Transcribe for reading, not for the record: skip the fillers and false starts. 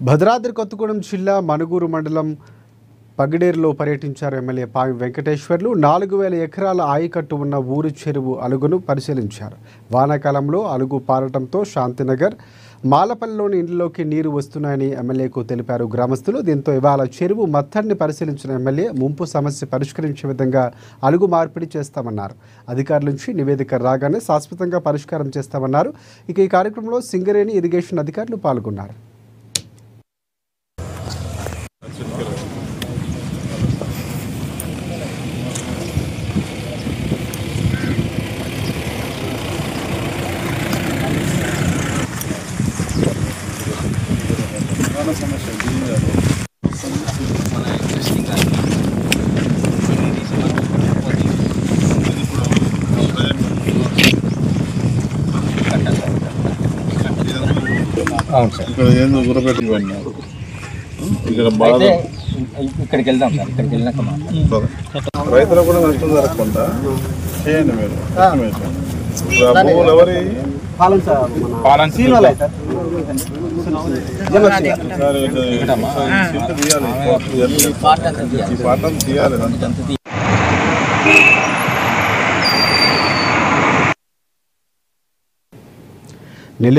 భద్రాద్రి కొత్తగూడెం జిల్లా మనుగూరు మండలం పగిడేరులో పర్యటించారు ఎమ్మెల్యే పావి వెంకటేశ్వర్లు. 4000 ఎకరాల ఆయకట్టు ఉన్న ఊరు చెరువు అలుగును పరిశీలించారు. వానాకాలంలో అలుగు పారటంతో శాంతినగర్, మాలపల్లిలోని ఇండ్లలోకి నీరు వస్తున్నాయని ఎమ్మెల్యేకు తెలిపారు గ్రామస్తులు. దీంతో ఇవాళ చెరువు మత్తడిని పరిశీలించిన ఎమ్మెల్యే ముంపు సమస్య పరిష్కరించే విధంగా అలుగు మార్పిడి చేస్తామన్నారు. అధికారుల నుంచి నివేదిక రాగానే శాశ్వతంగా పరిష్కారం చేస్తామన్నారు. ఇక ఈ కార్యక్రమంలో సింగరేణి ఇరిగేషన్ అధికారులు పాల్గొన్నారు. అవును సార్, ఇక్కడ ఏందో గురపెట్టి ఇక్కడ బాగా ఇక్కడికి వెళ్దాం సార్. ఇక్కడికి వెళ్ళినాక రైతులకు కూడా నష్టం జరగకుండా చేయండి మీరు. భూములు ఎవరి పాఠం తీయాలి. నెల్లూరు